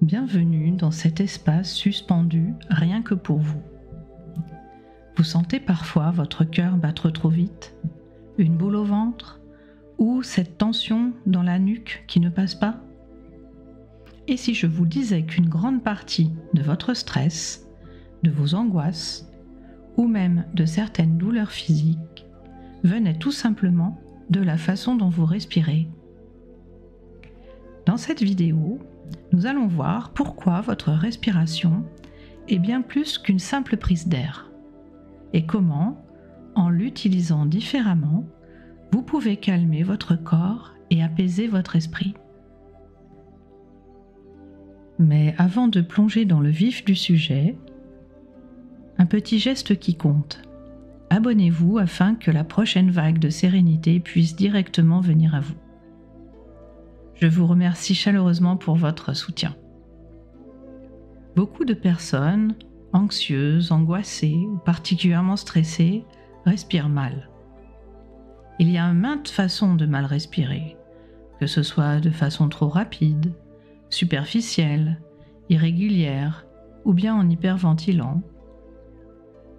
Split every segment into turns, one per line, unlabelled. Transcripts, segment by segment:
Bienvenue dans cet espace suspendu rien que pour vous. Vous sentez parfois votre cœur battre trop vite, une boule au ventre ou cette tension dans la nuque qui ne passe pas? Et si je vous disais qu'une grande partie de votre stress, de vos angoisses ou même de certaines douleurs physiques venait tout simplement de la façon dont vous respirez? Dans cette vidéo, nous allons voir pourquoi votre respiration est bien plus qu'une simple prise d'air et comment, en l'utilisant différemment, vous pouvez calmer votre corps et apaiser votre esprit. Mais avant de plonger dans le vif du sujet, un petit geste qui compte. Abonnez-vous afin que la prochaine vague de sérénité puisse directement venir à vous. Je vous remercie chaleureusement pour votre soutien. Beaucoup de personnes, anxieuses, angoissées ou particulièrement stressées, respirent mal. Il y a maintes façons de mal respirer, que ce soit de façon trop rapide, superficielle, irrégulière ou bien en hyperventilant.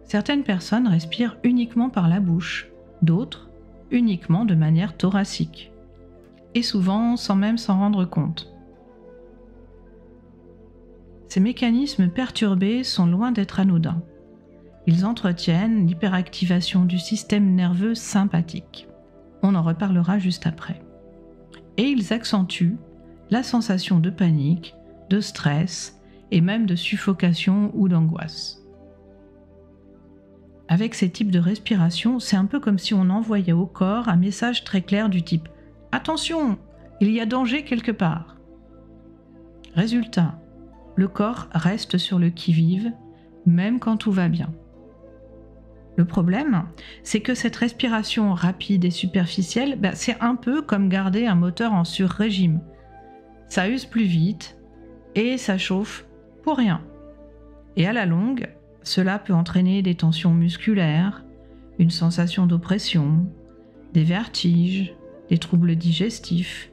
Certaines personnes respirent uniquement par la bouche, d'autres uniquement de manière thoracique, et souvent sans même s'en rendre compte. Ces mécanismes perturbés sont loin d'être anodins. Ils entretiennent l'hyperactivation du système nerveux sympathique. On en reparlera juste après. Et ils accentuent la sensation de panique, de stress et même de suffocation ou d'angoisse. Avec ces types de respiration, c'est un peu comme si on envoyait au corps un message très clair du type « Attention, il y a danger quelque part ». Résultat, le corps reste sur le qui-vive, même quand tout va bien. Le problème, c'est que cette respiration rapide et superficielle, c'est un peu comme garder un moteur en sur-régime. Ça use plus vite et ça chauffe pour rien. Et à la longue, cela peut entraîner des tensions musculaires, une sensation d'oppression, des vertiges, des troubles digestifs,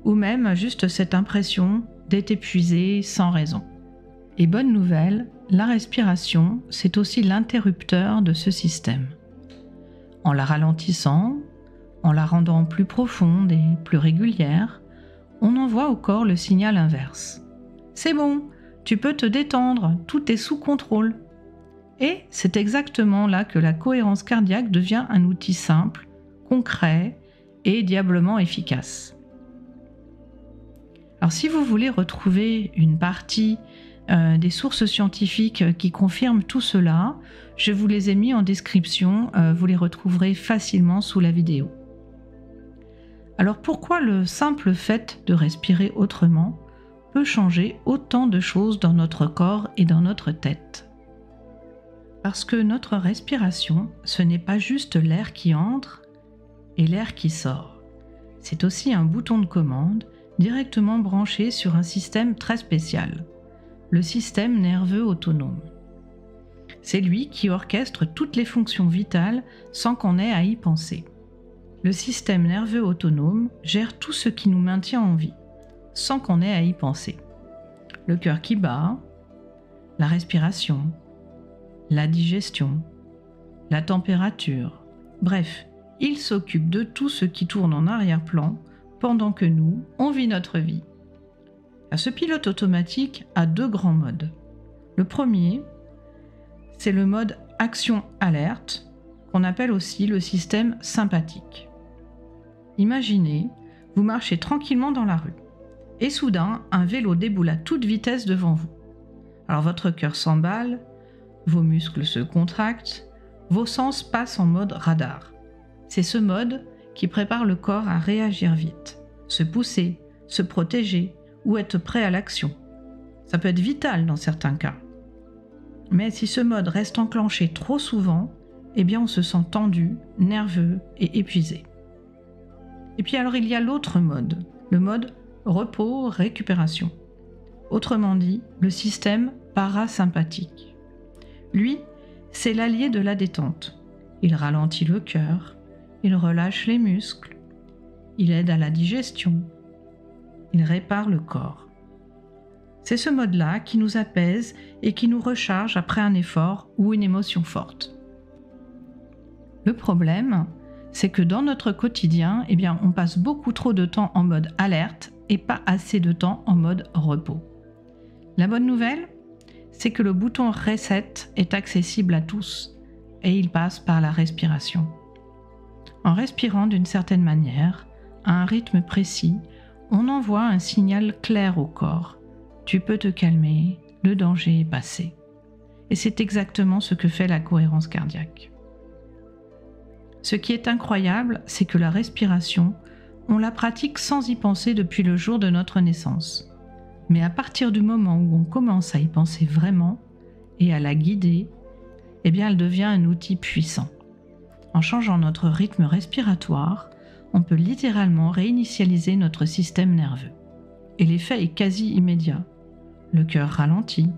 ou même juste cette impression d'être épuisé sans raison. Et bonne nouvelle, la respiration, c'est aussi l'interrupteur de ce système. En la ralentissant, en la rendant plus profonde et plus régulière, on envoie au corps le signal inverse. C'est bon, tu peux te détendre, tout est sous contrôle. Et c'est exactement là que la cohérence cardiaque devient un outil simple, concret et diablement efficace. Alors si vous voulez retrouver une partie des sources scientifiques qui confirment tout cela, je vous les ai mis en description, vous les retrouverez facilement sous la vidéo. Alors pourquoi le simple fait de respirer autrement peut changer autant de choses dans notre corps et dans notre tête? Parce que notre respiration, ce n'est pas juste l'air qui entre et l'air qui sort. C'est aussi un bouton de commande directement branché sur un système très spécial, le système nerveux autonome. C'est lui qui orchestre toutes les fonctions vitales sans qu'on ait à y penser. Le système nerveux autonome gère tout ce qui nous maintient en vie, sans qu'on ait à y penser. Le cœur qui bat, la respiration, la digestion, la température, bref, il s'occupe de tout ce qui tourne en arrière-plan pendant que nous, on vit notre vie. Ce pilote automatique a deux grands modes. Le premier, c'est le mode action-alerte, qu'on appelle aussi le système sympathique. Imaginez, vous marchez tranquillement dans la rue, et soudain, un vélo déboule à toute vitesse devant vous. Alors votre cœur s'emballe, vos muscles se contractent, vos sens passent en mode radar. C'est ce mode qui prépare le corps à réagir vite, se pousser, se protéger ou être prêt à l'action. Ça peut être vital dans certains cas. Mais si ce mode reste enclenché trop souvent, eh bien on se sent tendu, nerveux et épuisé. Et puis alors il y a l'autre mode, le mode repos-récupération. Autrement dit, le système parasympathique. Lui, c'est l'allié de la détente. Il ralentit le cœur, il relâche les muscles, il aide à la digestion, il répare le corps. C'est ce mode-là qui nous apaise et qui nous recharge après un effort ou une émotion forte. Le problème, c'est que dans notre quotidien, on passe beaucoup trop de temps en mode alerte et pas assez de temps en mode repos. La bonne nouvelle, c'est que le bouton Reset est accessible à tous et il passe par la respiration. En respirant d'une certaine manière, à un rythme précis, on envoie un signal clair au corps. Tu peux te calmer, le danger est passé. Et c'est exactement ce que fait la cohérence cardiaque. Ce qui est incroyable, c'est que la respiration, on la pratique sans y penser depuis le jour de notre naissance. Mais à partir du moment où on commence à y penser vraiment et à la guider, elle devient un outil puissant. En changeant notre rythme respiratoire, on peut littéralement réinitialiser notre système nerveux. Et l'effet est quasi immédiat. Le cœur ralentit,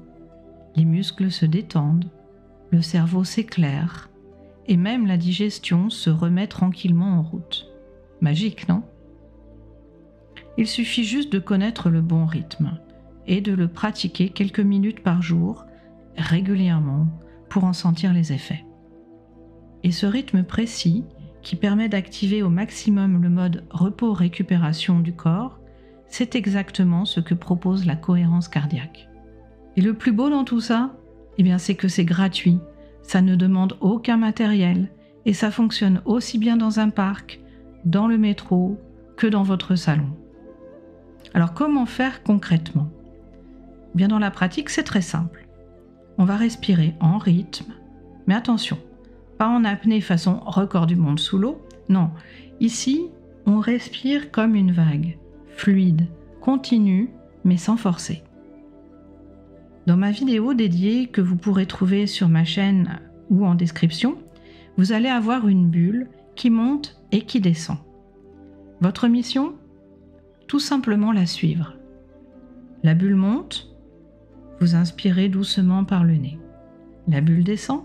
les muscles se détendent, le cerveau s'éclaire, et même la digestion se remet tranquillement en route. Magique, non ? Il suffit juste de connaître le bon rythme et de le pratiquer quelques minutes par jour, régulièrement, pour en sentir les effets. Et ce rythme précis, qui permet d'activer au maximum le mode repos-récupération du corps, c'est exactement ce que propose la cohérence cardiaque. Et le plus beau dans tout ça, c'est que c'est gratuit, ça ne demande aucun matériel et ça fonctionne aussi bien dans un parc, dans le métro, que dans votre salon. Alors comment faire concrètement ? Dans la pratique, c'est très simple. On va respirer en rythme, mais attention, pas en apnée façon record du monde sous l'eau, non. Ici, on respire comme une vague, fluide, continue, mais sans forcer. Dans ma vidéo dédiée que vous pourrez trouver sur ma chaîne ou en description, vous allez avoir une bulle qui monte et qui descend. Votre mission ? Tout simplement la suivre. La bulle monte, vous inspirez doucement par le nez. La bulle descend,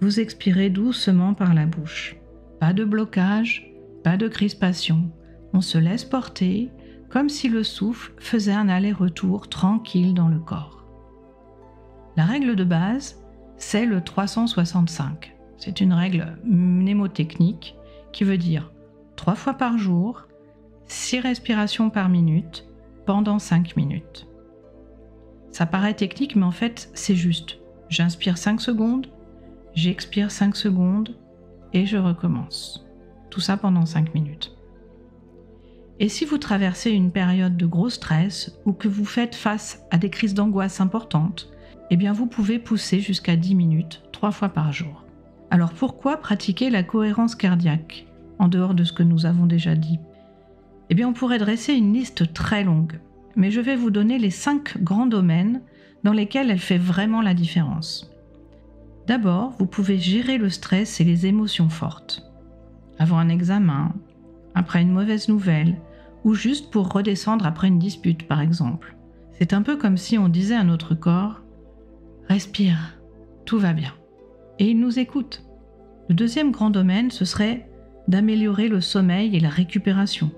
vous expirez doucement par la bouche. Pas de blocage, pas de crispation. On se laisse porter comme si le souffle faisait un aller-retour tranquille dans le corps. La règle de base, c'est le 365. C'est une règle mnémotechnique qui veut dire 3 fois par jour, 6 respirations par minute, pendant 5 minutes. Ça paraît technique, mais en fait, c'est juste. J'inspire 5 secondes, j'expire 5 secondes, et je recommence. Tout ça pendant 5 minutes. Et si vous traversez une période de gros stress ou que vous faites face à des crises d'angoisse importantes, vous pouvez pousser jusqu'à 10 minutes, 3 fois par jour. Alors pourquoi pratiquer la cohérence cardiaque, en dehors de ce que nous avons déjà dit ? On pourrait dresser une liste très longue, mais je vais vous donner les 5 grands domaines dans lesquels elle fait vraiment la différence. D'abord, vous pouvez gérer le stress et les émotions fortes. Avant un examen, après une mauvaise nouvelle, ou juste pour redescendre après une dispute par exemple. C'est un peu comme si on disait à notre corps « Respire, tout va bien ». Et il nous écoute. Le deuxième grand domaine, ce serait d'améliorer le sommeil et la récupération.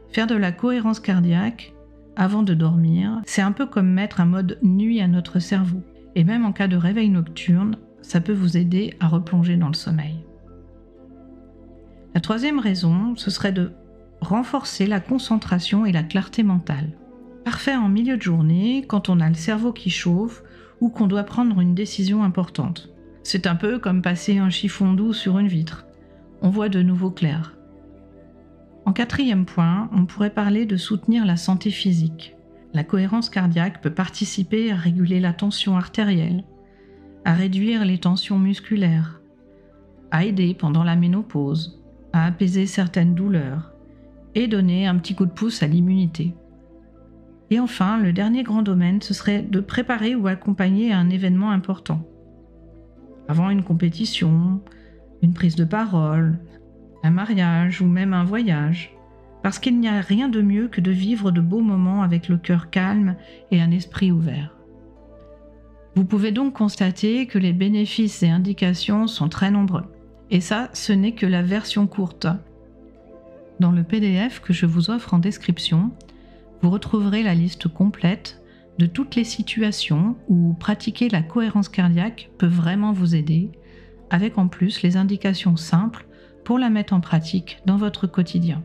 Faire de la cohérence cardiaque avant de dormir, c'est un peu comme mettre un mode nuit à notre cerveau. Et même en cas de réveil nocturne, ça peut vous aider à replonger dans le sommeil. La troisième raison, ce serait de renforcer la concentration et la clarté mentale. Parfait en milieu de journée, quand on a le cerveau qui chauffe ou qu'on doit prendre une décision importante. C'est un peu comme passer un chiffon doux sur une vitre. On voit de nouveau clair. En quatrième point, on pourrait parler de soutenir la santé physique. La cohérence cardiaque peut participer à réguler la tension artérielle, à réduire les tensions musculaires, à aider pendant la ménopause, à apaiser certaines douleurs et donner un petit coup de pouce à l'immunité. Et enfin, le dernier grand domaine, ce serait de préparer ou accompagner un événement important. Avant une compétition, une prise de parole, un mariage ou même un voyage, parce qu'il n'y a rien de mieux que de vivre de beaux moments avec le cœur calme et un esprit ouvert. Vous pouvez donc constater que les bénéfices et indications sont très nombreux. Et ça, ce n'est que la version courte. Dans le PDF que je vous offre en description, vous retrouverez la liste complète de toutes les situations où pratiquer la cohérence cardiaque peut vraiment vous aider, avec en plus les indications simples pour la mettre en pratique dans votre quotidien.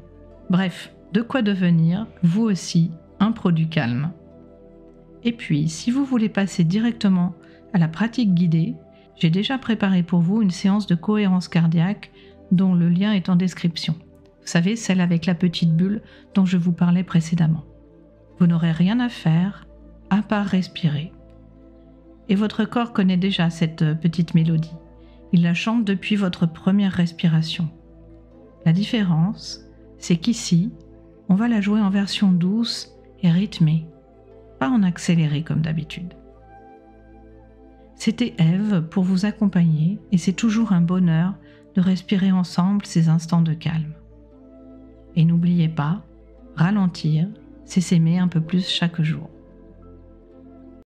Bref, de quoi devenir, vous aussi, un pro du calme. Et puis, si vous voulez passer directement à la pratique guidée, j'ai déjà préparé pour vous une séance de cohérence cardiaque dont le lien est en description. Vous savez, celle avec la petite bulle dont je vous parlais précédemment. Vous n'aurez rien à faire à part respirer. Et votre corps connaît déjà cette petite mélodie. Il la chante depuis votre première respiration. La différence, c'est qu'ici, on va la jouer en version douce et rythmée, pas en accéléré comme d'habitude. C'était Eve pour vous accompagner et c'est toujours un bonheur de respirer ensemble ces instants de calme. Et n'oubliez pas, ralentir, c'est s'aimer un peu plus chaque jour.